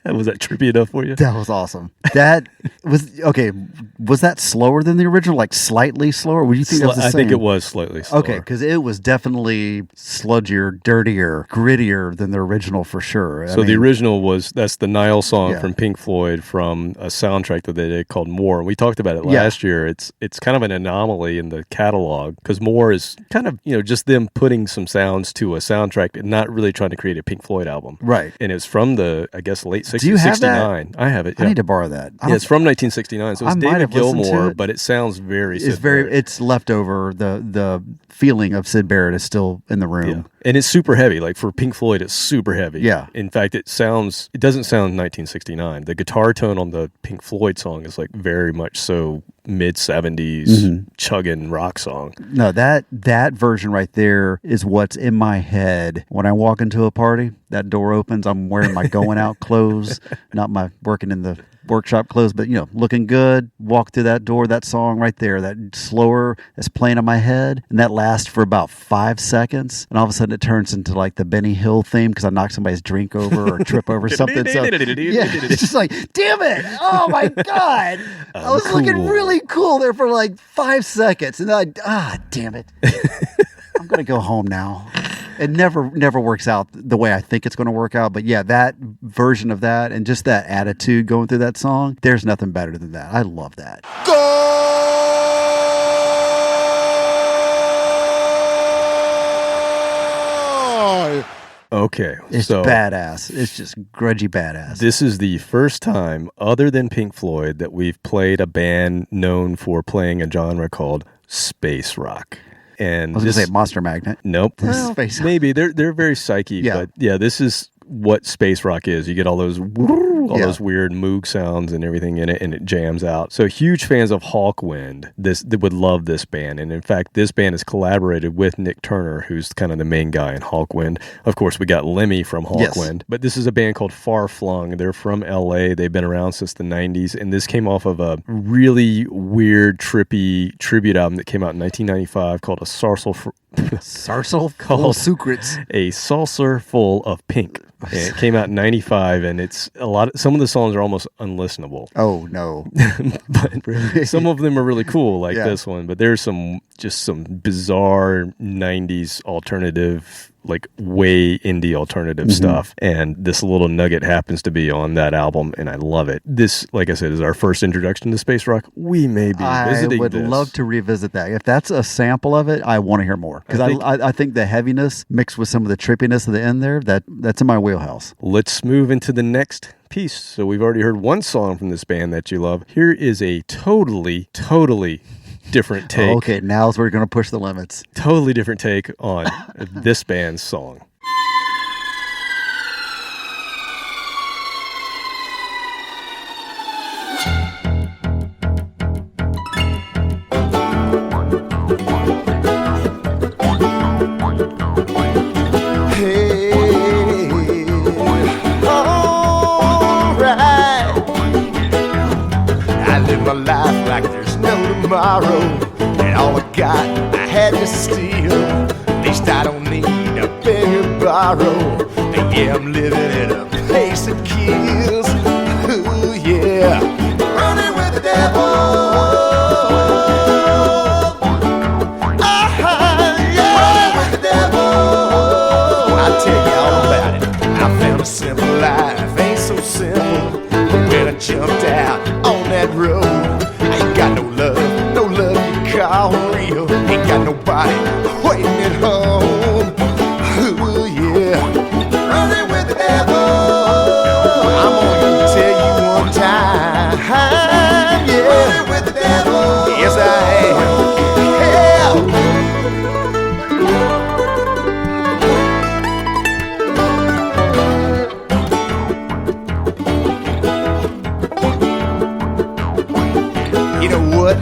Was that trippy enough for you? That was awesome. That was okay. Was that slower than the original? Like slightly slower? Would you think that was the same? I think it was slightly slower. Okay, because it was definitely sludgier, dirtier, grittier than the original for sure. So the original that's the Nile song Yeah. from Pink Floyd from a soundtrack that they did called More. And we talked about it last year. It's kind of an anomaly in the catalog because More is kind of, just them putting some sounds to a soundtrack and not really trying to create a Pink Floyd album. Right. And it's from the, I guess, late 60s. Do you have 69. that? I have it. I Yeah. need to borrow that. Yeah, it's from 1969. So it's I might David have listened to Gilmour, it. but it sounds very It's Sid Barrett. it's leftover. The feeling of Sid Barrett is still in the room. Yeah. And it's super heavy. Like for Pink Floyd, it's super heavy. Yeah. In fact, it doesn't sound 1969. The guitar tone on the Pink Floyd song is like very much so mid 70s chugging rock song. No, that version right there is what's in my head when I walk into a party. That door opens. I'm wearing my going out clothes, not my working in the workshop clothes, but looking good. Walk through that door. That song right there, that slower, that's playing in my head, and that lasts for about 5 seconds, and all of a sudden it turns into like the Benny Hill theme because I knocked somebody's drink over or trip over something. So yeah, it's just like, damn it! Oh my god! I was looking really cool there for like 5 seconds, and then damn it! I'm gonna go home now. It never works out the way I think it's going to work out. But yeah, that version of that and just that attitude going through that song, there's nothing better than that. I love that. Okay. It's so badass. It's just grudgy badass. This is the first time, other than Pink Floyd, that we've played a band known for playing a genre called space rock. And I was going to say Monster Magnet. Nope. Well, space maybe they're very psyche, but this is what space rock is. You get all those those weird moog sounds and everything in it, and it jams out. So huge fans of Hawkwind. They would love this band, and in fact, this band has collaborated with Nick Turner, who's kind of the main guy in Hawkwind. Of course, we got Lemmy from Hawkwind, but this is a band called Far Flung. They're from LA. They've been around since the 90s, and this came off of a really weird, trippy tribute album that came out in 1995 called A Saucer Full of Pink. And it came out in 95, and it's some of the songs are almost unlistenable. Oh no. But really? Some of them are really cool, like this one, but there's some bizarre 90s alternative, like way indie alternative stuff, and this little nugget happens to be on that album, and I love it. This, like I said, is our first introduction to space rock. We may be visiting I would love to revisit that. If that's a sample of it, I want to hear more, because I think the heaviness mixed with some of the trippiness at the end there, that's in my wheelhouse. Let's move into the next piece. So we've already heard one song from this band that you love. Here is a totally different take. Okay, now's where we're going to push the limits. Totally different take on this band's song. My life like there's no tomorrow, and all I got I had to steal. At least I don't need to beg or borrow. And yeah, I'm living in a place that kills. Ooh yeah, running with the devil. Running with the devil. I'll tell you all about it. I found a simple life, ain't so simple. When I jumped out on that road, I ain't got no love you call real. Ain't got nobody waiting at home. Ooh yeah, running with the devil. I'm gonna tell you one time, yeah, running with the devil. Yes I am.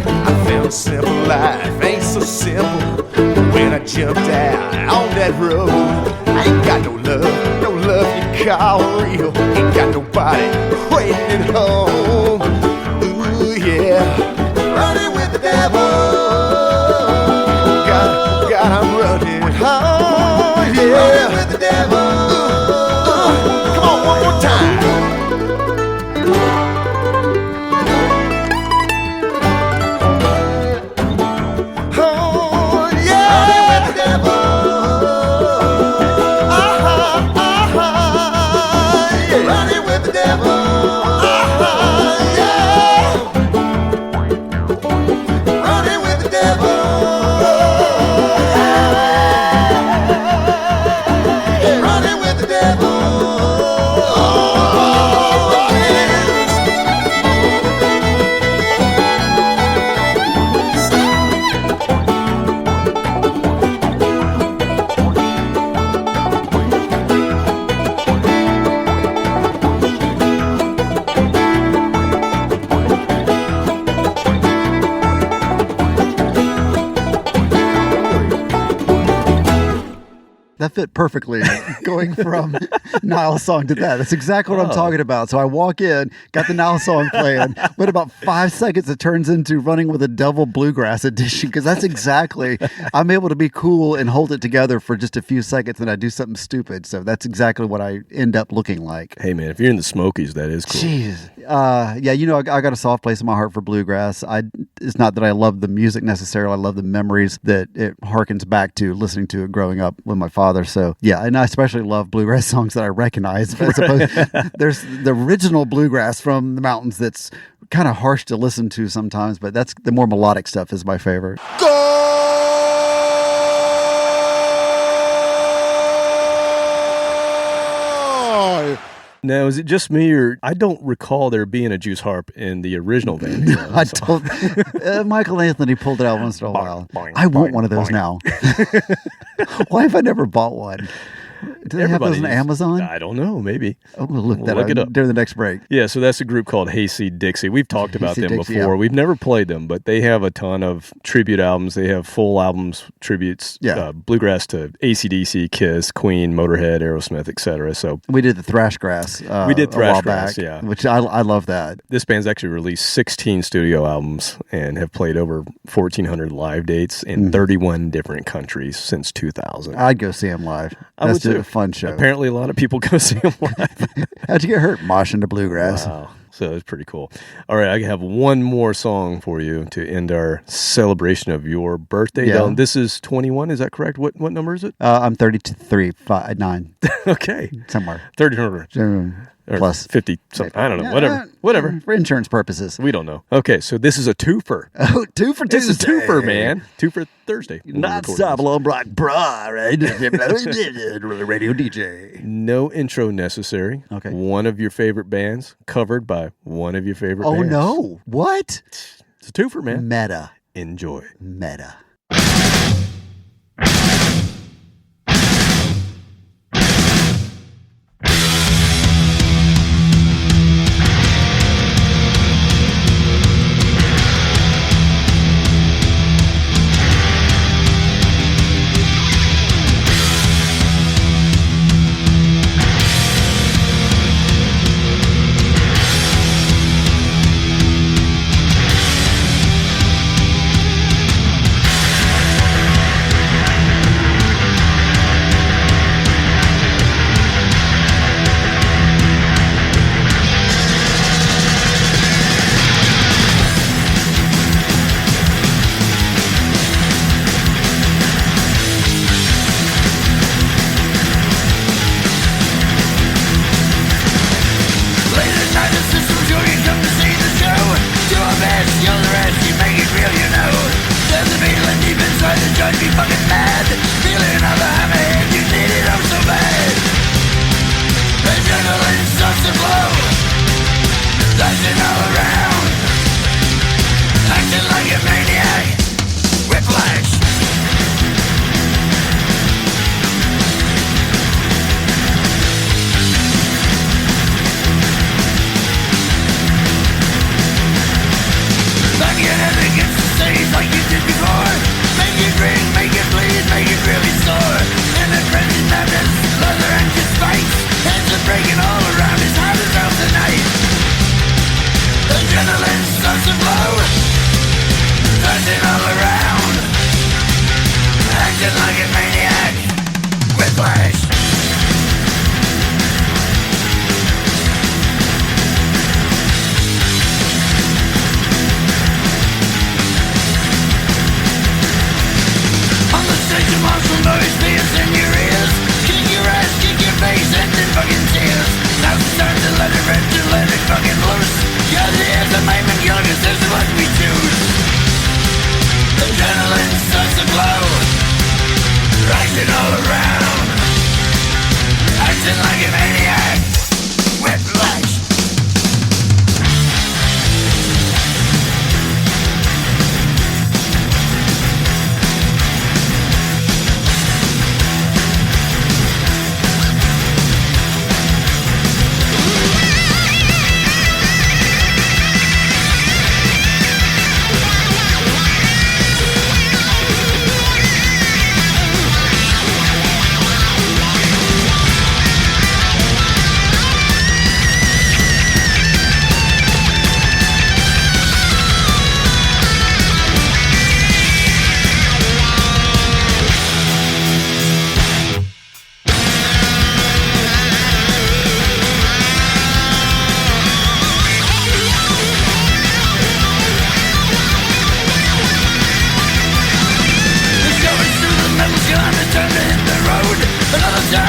I found a simple life, ain't so simple. When I jumped out on that road, I ain't got no love you call real. Ain't got nobody waiting at home. Ooh yeah, running with the devil. God, I'm running home. Yeah, running with the devil. the devil. Oh, yes. That fit perfectly going from Nile song to that. That's exactly what I'm talking about. So I walk in, got the Nile song playing, but about 5 seconds it turns into Running with a Devil Bluegrass edition because that's exactly, I'm able to be cool and hold it together for just a few seconds and I do something stupid. So that's exactly what I end up looking like. Hey, man, if you're in the Smokies, that is cool. Jeez. Yeah, you know, I got a soft place in my heart for bluegrass. It's not that I love the music necessarily. I love the memories that it harkens back to listening to it growing up with my father. So yeah, and I especially love bluegrass songs that I recognize. As opposed, there's the original bluegrass from the mountains that's kind of harsh to listen to sometimes, but that's the more melodic stuff is my favorite. Now, is it just me, or I don't recall there being a juice harp in the original Van Halen? I don't. Michael Anthony pulled it out once in a while. I want one of those now. Why have I never bought one? Do they have those on Amazon? I don't know. Maybe. I'm going to look that it up during the next break. Yeah, so that's a group called Hayseed Dixie. We've talked about them Dixie, before. yeah. We've never played them, but they have a ton of tribute albums. They have full albums, tributes, bluegrass to AC/DC, Kiss, Queen, Motorhead, Aerosmith, etc. So we did the Thrashgrass. We did a while Thrashgrass, back, yeah. which I love that. This band's actually released 16 studio albums and have played over 1,400 live dates in 31 different countries since 2000. I'd go see them live. I would That's too. a fun show. Apparently, a lot of people go see them live. How'd you get hurt? Moshing to bluegrass. Wow. So it's pretty cool. All right, I have one more song for you to end our celebration of your birthday. Yeah. Now, this is 21, is that correct? What number is it? I'm 33, 9, Okay. somewhere. 30 or Plus 50 something. I don't know. Yeah, Whatever. For insurance purposes. We don't know. Okay, so this is a twofer. Oh, 2 for Tuesday. This is a twofer, man. Two for Thursday. Not stop long block bra, right? Radio DJ. No intro necessary. Okay. One of your favorite bands covered by one of your favorite Oh bands. no. What? It's a twofer, man. Meta. Enjoy. Meta.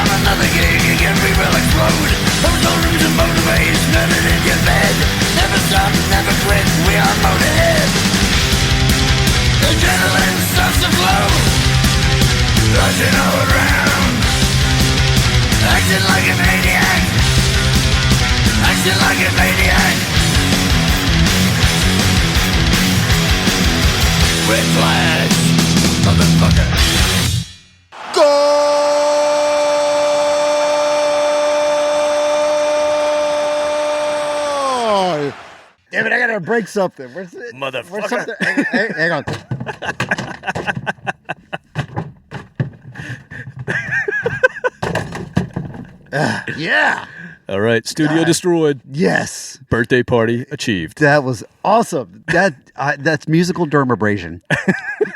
I'm another gig again, we will explode. Those old rooms and motorways, running in your bed. Never stop, never quit, we are motorhead. Adrenaline starts to flow, rushing all around. Acting like a maniac, acting like a maniac. Whiplash, motherfucker. Damn it, I gotta break something. Where's it? Motherfucker. Where's something? Hang on. Yeah. All right, studio destroyed. Yes. Birthday party achieved. That was awesome. That's musical dermabrasion.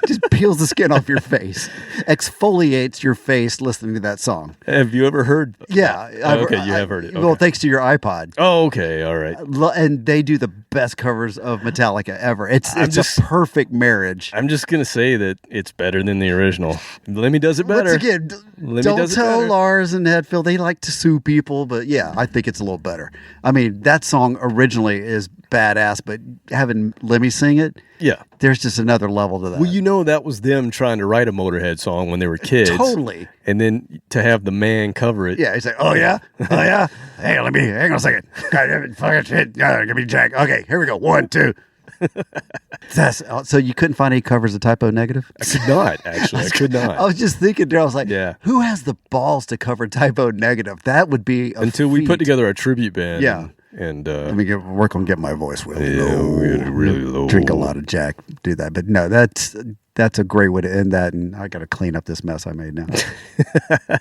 Just peels the skin off your face, exfoliates your face listening to that song. Have you ever heard? Yeah. Okay, you have heard it. Well, Okay. thanks to your iPod. Oh, okay, all right. And they do the best covers of Metallica ever. It's just- a perfect marriage. I'm just gonna say that it's better than the original. Lemmy does it better. Once again, Lemmy don't does it tell better. Lars and Hetfield. They like to sue people, but yeah, I think it's a little better. I mean, that song originally is badass, but having Lemmy sing it, Yeah. there's just another level to that. Well, you know that was them trying to write a Motorhead song when they were kids. Totally. And then to have the man cover it. Yeah, he's like, oh yeah, oh yeah. Hey, hang on a second. God damn it, fucking shit. Give me Jack. Okay, here we go. 1, 2. So you couldn't find any covers of Typo Negative? I could not, actually. I could not. I was just thinking there. I was like, Yeah. who has the balls to cover Typo Negative? That would be a Until we put feat. together a tribute band. Yeah. And Let me work on getting my voice really Yeah, low. we get it really low. Drink a lot of Jack. Do that. But no, that's a great way to end that. And I got to clean up this mess I made now.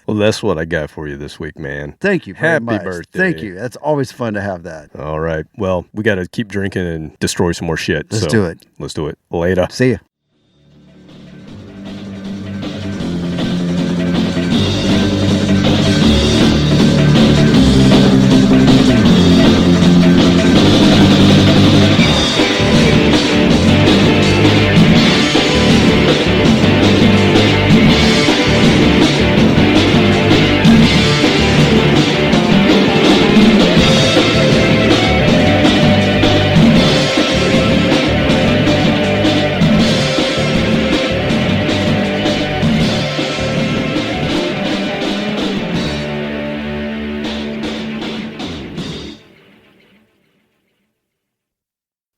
well, that's what I got for you this week, man. Thank you very Happy much. birthday. Thank you. That's always fun to have that. All right. Well, we got to keep drinking and destroy some more shit. Let's so do it. Let's do it. Later. See ya.